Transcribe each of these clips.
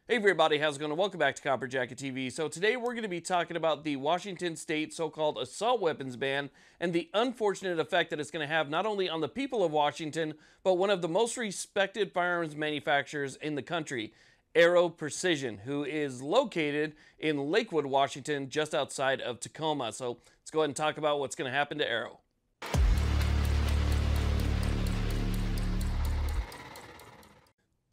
Hey everybody, how's it going? Welcome back to Copper Jacket TV. So today we're going to be talking about the Washington State so-called assault weapons ban and the unfortunate effect that it's going to have not only on the people of Washington, but one of the most respected firearms manufacturers in the country, Aero Precision, who is located in Lakewood, Washington, just outside of Tacoma. So let's go ahead and talk about what's going to happen to Aero.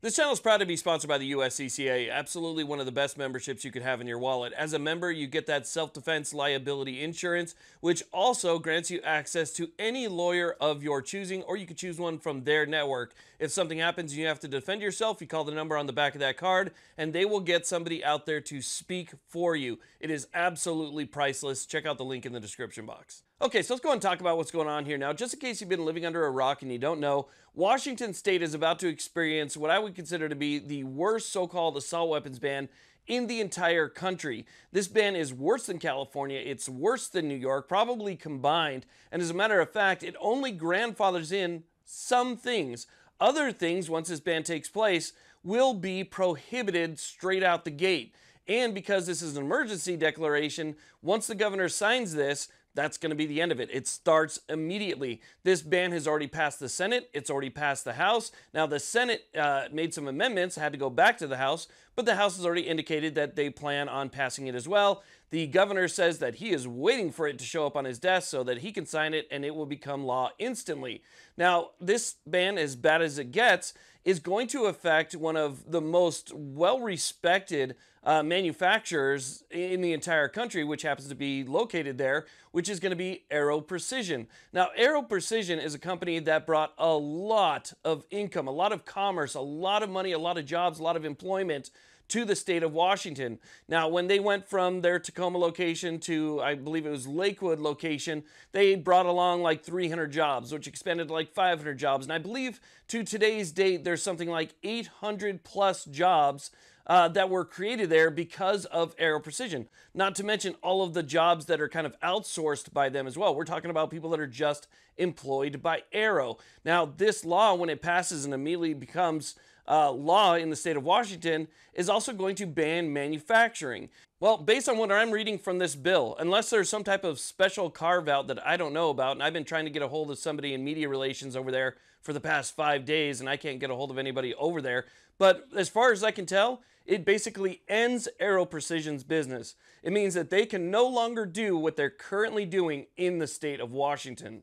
This channel is proud to be sponsored by the USCCA, absolutely one of the best memberships you could have in your wallet. As a member, you get that self-defense liability insurance, which also grants you access to any lawyer of your choosing, or you could choose one from their network. If something happens and you have to defend yourself, you call the number on the back of that card, and they will get somebody out there to speak for you. It is absolutely priceless. Check out the link in the description box. Okay, so let's go and talk about what's going on here now. Just in case you've been living under a rock and you don't know, Washington State is about to experience what I would consider to be the worst so-called assault weapons ban in the entire country. This ban is worse than California, it's worse than New York, probably combined, and as a matter of fact, it only grandfathers in some things. Other things, once this ban takes place, will be prohibited straight out the gate. And because this is an emergency declaration, once the governor signs this, that's going to be the end of it. It starts immediately. This ban has already passed the Senate. It's already passed the House. Now, the Senate made some amendments, had to go back to the House, but the House has already indicated that they plan on passing it as well. The governor says that he is waiting for it to show up on his desk so that he can sign it and it will become law instantly. Now, this ban, as bad as it gets, is going to affect one of the most well-respected manufacturers in the entire country, which happens to be located there, which is going to be Aero Precision. Now, Aero Precision is a company that brought a lot of income, a lot of commerce, a lot of money, a lot of jobs, a lot of employment to the state of Washington. Now, when they went from their Tacoma location to, I believe it was Lakewood location, they brought along like 300 jobs, which expanded to like 500 jobs. And I believe to today's date, there's something like 800 plus jobs that were created there because of Aero Precision. Not to mention all of the jobs that are kind of outsourced by them as well. We're talking about people that are just employed by Aero. Now, this law, when it passes and immediately becomes law in the state of Washington, is also going to ban manufacturing. Well, based on what I'm reading from this bill, unless there's some type of special carve-out that I don't know about, and I've been trying to get a hold of somebody in media relations over there for the past 5 days, and I can't get a hold of anybody over there, but as far as I can tell, it basically ends Aero Precision's business. It means that they can no longer do what they're currently doing in the state of Washington.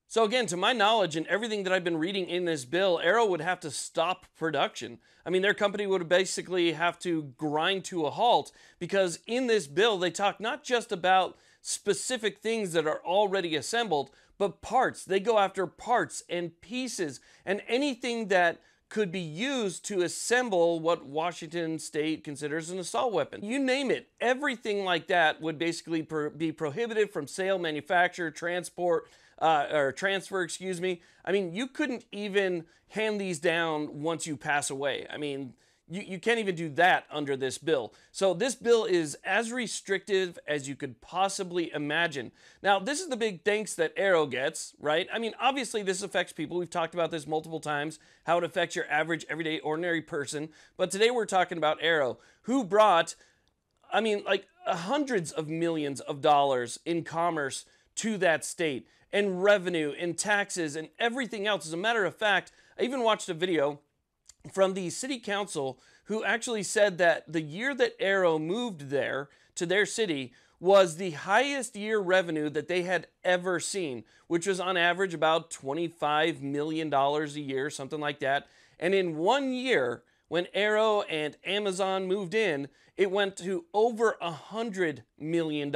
So again, to my knowledge and everything that I've been reading in this bill, Aero would have to stop production. I mean, their company would basically have to grind to a halt, because in this bill, they talk not just about specific things that are already assembled, but parts. They go after parts and pieces and anything that could be used to assemble what Washington State considers an assault weapon. You name it, everything like that would basically be prohibited from sale, manufacture, transport, or transfer, excuse me. I mean, you couldn't even hand these down once you pass away. I mean, you can't even do that under this bill. So this bill is as restrictive as you could possibly imagine. Now, this is the big thanks that Aero gets, right? I mean, obviously this affects people. We've talked about this multiple times, how it affects your average, everyday, ordinary person. But today we're talking about Aero, who brought, I mean, like hundreds of millions of dollars in commerce to that state, and revenue, and taxes, and everything else. As a matter of fact, I even watched a video from the city council who actually said that the year that Aero moved there to their city was the highest year revenue that they had ever seen, which was on average about $25 million a year, something like that. And in 1 year, when Aero and Amazon moved in, it went to over $100 million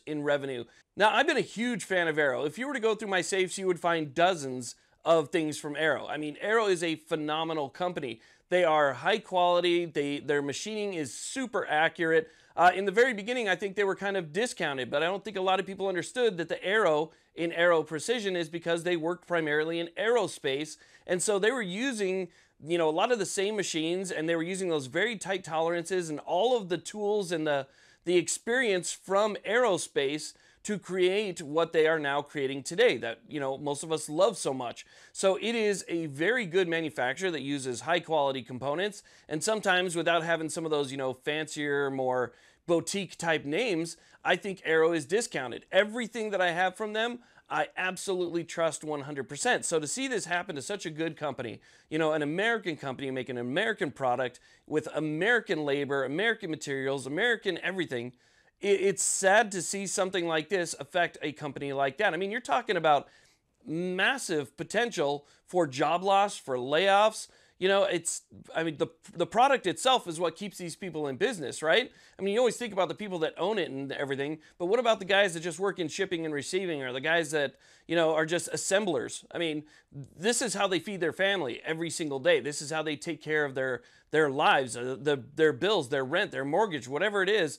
in revenue. Now, I've been a huge fan of Aero. If you were to go through my safes, you would find dozens of things from Aero. I mean, Aero is a phenomenal company. They are high quality. Their machining is super accurate. In the very beginning, I think they were kind of discounted, but I don't think a lot of people understood that the Aero in Aero Precision is because they worked primarily in aerospace. And so they were using, you know, a lot of the same machines, and they were using those very tight tolerances and all of the tools and the experience from aerospace to create what they are now creating today that, most of us love so much. So it is a very good manufacturer that uses high quality components, and sometimes without having some of those, fancier, more boutique type names, I think Aero is discounted. Everything that I have from them, I absolutely trust 100%. So to see this happen to such a good company, an American company making an American product with American labor, American materials, American everything, it's sad to see something like this affect a company like that. I mean, you're talking about massive potential for job loss, for layoffs. The product itself is what keeps these people in business, right? I mean, you always think about the people that own it and everything, but what about the guys that just work in shipping and receiving, or the guys that, are just assemblers? I mean, this is how they feed their family every single day. This is how they take care of their lives, their bills, their rent, their mortgage, whatever it is.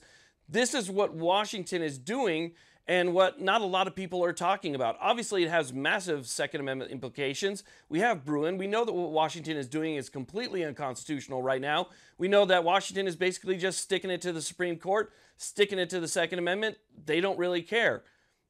This is what Washington is doing, and what not a lot of people are talking about. Obviously, it has massive Second Amendment implications. We have Bruin. We know that what Washington is doing is completely unconstitutional right now. We know that Washington is basically just sticking it to the Supreme Court, sticking it to the Second Amendment. They don't really care.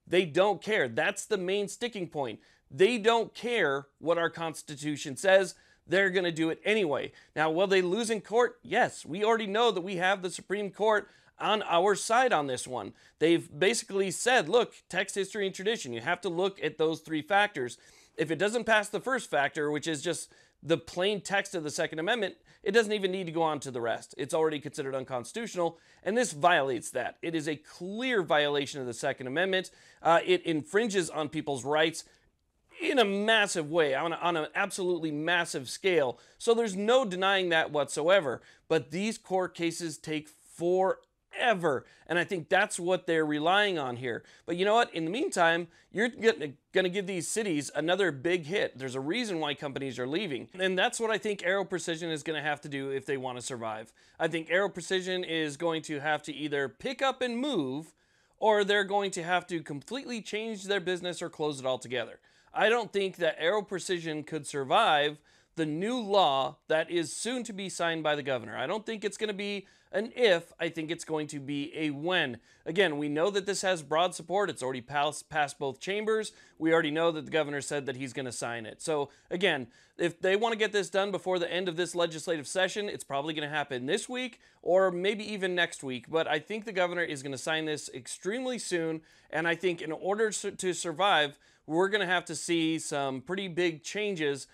They don't care. That's the main sticking point. They don't care what our Constitution says. They're going to do it anyway. Now, will they lose in court? Yes. We already know that we have the Supreme Court on our side on this one. They've basically said, look, text, history, and tradition. You have to look at those three factors. If it doesn't pass the first factor, which is just the plain text of the Second Amendment, it doesn't even need to go on to the rest. It's already considered unconstitutional, and this violates that. It is a clear violation of the Second Amendment. It infringes on people's rights in a massive way, on an absolutely massive scale. So there's no denying that whatsoever. But these court cases take forever. And I think that's what they're relying on here. But you know what? In the meantime, you're going to give these cities another big hit. There's a reason why companies are leaving. And that's what I think Aero Precision is going to have to do if they want to survive. I think Aero Precision is going to have to either pick up and move, or they're going to have to completely change their business or close it altogether. I don't think that Aero Precision could survive the new law that is soon to be signed by the governor. I don't think it's going to be an if, I think it's going to be a when. Again, we know that this has broad support. It's already passed both chambers. We already know that the governor said that he's going to sign it. So again, if they want to get this done before the end of this legislative session, it's probably going to happen this week or maybe even next week. But I think the governor is going to sign this extremely soon. And I think in order to survive, we're going to have to see some pretty big changes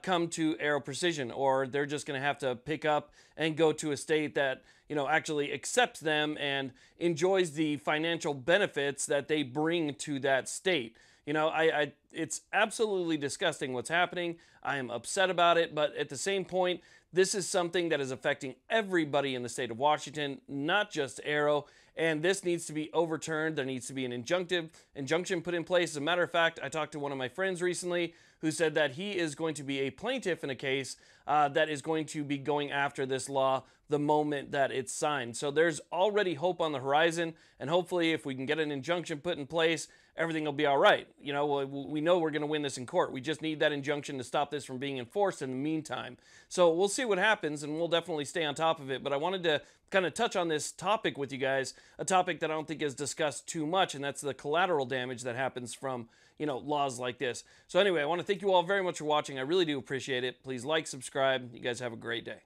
come to Aero Precision, or they're just going to have to pick up and go to a state that, actually accepts them and enjoys the financial benefits that they bring to that state. It's absolutely disgusting what's happening. I am upset about it, but at the same point, this is something that is affecting everybody in the state of Washington, not just Aero, and this needs to be overturned. There needs to be an injunction put in place. As a matter of fact, I talked to one of my friends recently who said that he is going to be a plaintiff in a case that is going to be going after this law the moment that it's signed. So there's already hope on the horizon, and hopefully if we can get an injunction put in place, everything will be all right. We know we're going to win this in court. We just need that injunction to stop this from being enforced in the meantime. So we'll see what happens, and we'll definitely stay on top of it. But I wanted to kind of touch on this topic with you guys, a topic that I don't think is discussed too much, and that's the collateral damage that happens from, laws like this. So anyway, I want to thank you all very much for watching. I really do appreciate it. Please like, subscribe. You guys have a great day.